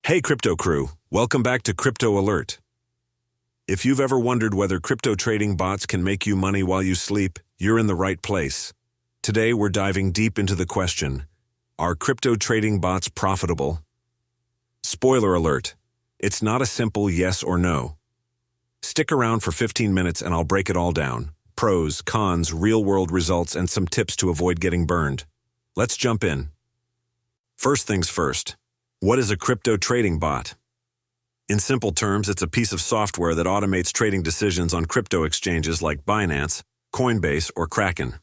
Hey crypto crew, welcome back to Crypto Alert. If you've ever wondered whether crypto trading bots can make you money while you sleep, you're in the right place. Today we're diving deep into the question, are crypto trading bots profitable? Spoiler alert, it's not a simple yes or no. Stick around for 15 minutes and I'll break it all down. Pros, cons, real-world results, and some tips to avoid getting burned. Let's jump in. First things first. What is a crypto trading bot? In simple terms, it's a piece of software that automates trading decisions on crypto exchanges like Binance, Coinbase, or Kraken.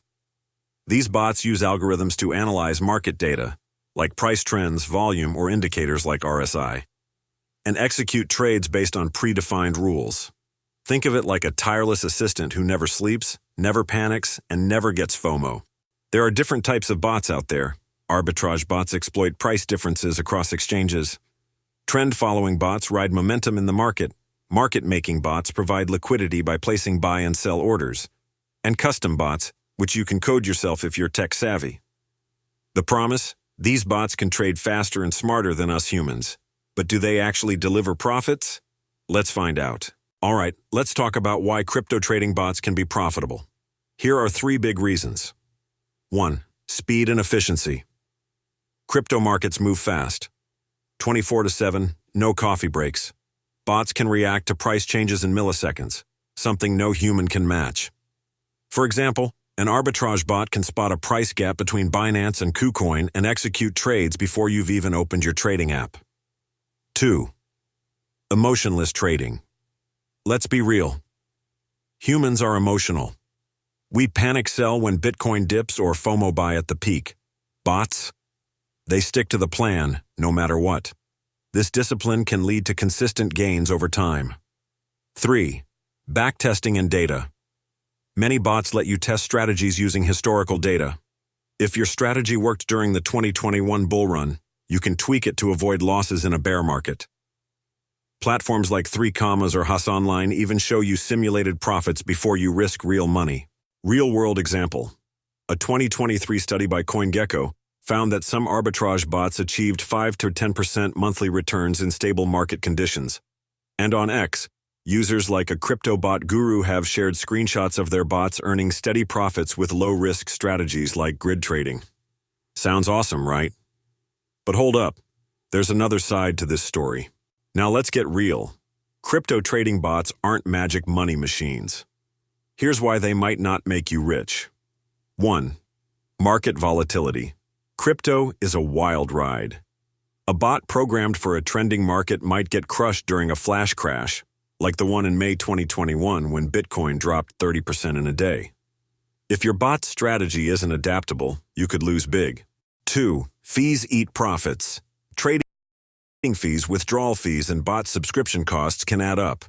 These bots use algorithms to analyze market data, like price trends, volume, or indicators like RSI, and execute trades based on predefined rules. Think of it like a tireless assistant who never sleeps, never panics, and never gets FOMO. There are different types of bots out there. Arbitrage bots exploit price differences across exchanges. Trend-following bots ride momentum in the market. Market-making bots provide liquidity by placing buy and sell orders. And custom bots, which you can code yourself if you're tech-savvy. The promise? These bots can trade faster and smarter than us humans. But do they actually deliver profits? Let's find out. All right, let's talk about why crypto trading bots can be profitable. Here are 3 big reasons. 1. Speed and efficiency. Crypto markets move fast. 24/7, no coffee breaks. Bots can react to price changes in milliseconds, something no human can match. For example, an arbitrage bot can spot a price gap between Binance and KuCoin and execute trades before you've even opened your trading app. 2. Emotionless trading. Let's be real. Humans are emotional. We panic sell when Bitcoin dips or FOMO buy at the peak. Bots? They stick to the plan, no matter what. This discipline can lead to consistent gains over time. 3. Backtesting and data. Many bots let you test strategies using historical data. If your strategy worked during the 2021 bull run, you can tweak it to avoid losses in a bear market. Platforms like 3 or Haas Online even show you simulated profits before you risk real money. Real-world example. A 2023 study by CoinGecko found that some arbitrage bots achieved 5 to 10% monthly returns in stable market conditions. And on X, users like a crypto bot guru have shared screenshots of their bots earning steady profits with low-risk strategies like grid trading. Sounds awesome, right? But hold up, there's another side to this story. Now let's get real. Crypto trading bots aren't magic money machines. Here's why they might not make you rich. 1. Market volatility. Crypto is a wild ride. A bot programmed for a trending market might get crushed during a flash crash, like the one in May 2021 when Bitcoin dropped 30% in a day. If your bot's strategy isn't adaptable, you could lose big. 2. Fees eat profits. Trading fees, withdrawal fees, and bot subscription costs can add up.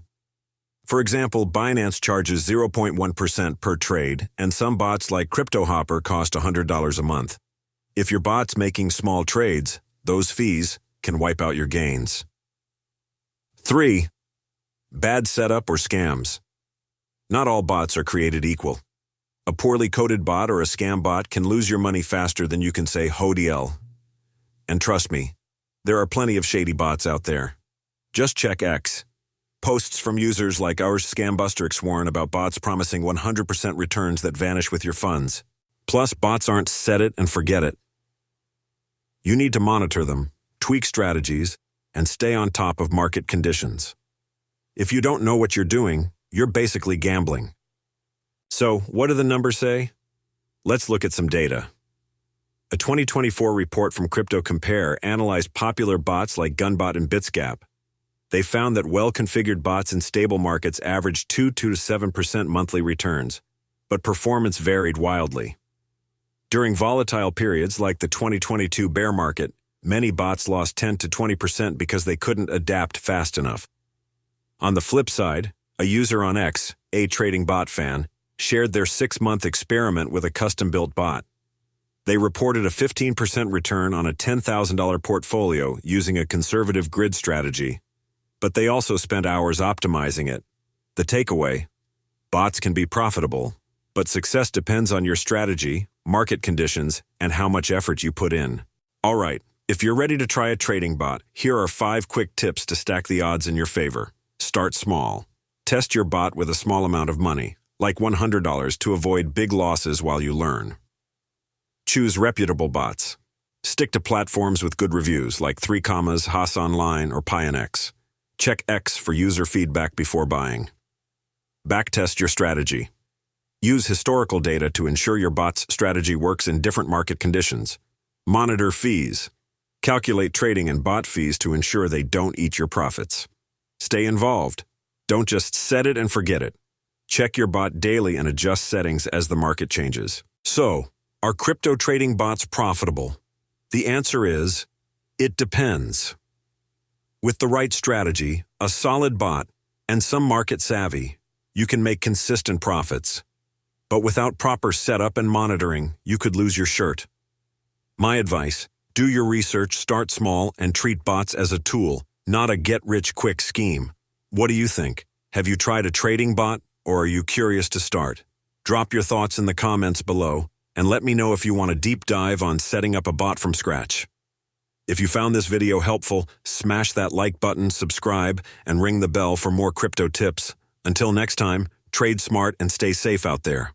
For example, Binance charges 0.1% per trade, and some bots like CryptoHopper cost $100 a month. If your bot's making small trades, those fees can wipe out your gains. 3. Bad setup or scams. Not all bots are created equal. A poorly coded bot or a scam bot can lose your money faster than you can say HODL. And trust me, there are plenty of shady bots out there. Just check X. Posts from users like our Scambusterix warn about bots promising 100% returns that vanish with your funds. Plus, bots aren't set it and forget it. You need to monitor them, tweak strategies, and stay on top of market conditions. If you don't know what you're doing, you're basically gambling. So, what do the numbers say? Let's look at some data. A 2024 report from Crypto Compare analyzed popular bots like Gunbot and Bitsgap. They found that well-configured bots in stable markets averaged 2 to 7% monthly returns, but performance varied wildly. During volatile periods like the 2022 bear market, many bots lost 10 to 20% because they couldn't adapt fast enough. On the flip side, a user on X, a trading bot fan, shared their 6-month experiment with a custom-built bot. They reported a 15% return on a $10,000 portfolio using a conservative grid strategy, but they also spent hours optimizing it. The takeaway: bots can be profitable, but success depends on your strategy, market conditions, and how much effort you put in. All right, If you're ready to try a trading bot, here are 5 quick tips to stack the odds in your favor. Start small. Test your bot with a small amount of money, like $100, to avoid big losses while you learn. Choose reputable bots. Stick to platforms with good reviews like 3, Haas Online, or Pionex. Check X for user feedback before buying. Backtest your strategy. Use historical data to ensure your bot's strategy works in different market conditions. Monitor fees. Calculate trading and bot fees to ensure they don't eat your profits. Stay involved. Don't just set it and forget it. Check your bot daily and adjust settings as the market changes. So, are crypto trading bots profitable? The answer is, it depends. With the right strategy, a solid bot, and some market savvy, you can make consistent profits. But without proper setup and monitoring, you could lose your shirt. My advice: do your research, start small, and treat bots as a tool, not a get-rich-quick scheme. What do you think? Have you tried a trading bot, or are you curious to start? Drop your thoughts in the comments below, and let me know if you want a deep dive on setting up a bot from scratch. If you found this video helpful, smash that like button, subscribe, and ring the bell for more crypto tips. Until next time, trade smart and stay safe out there.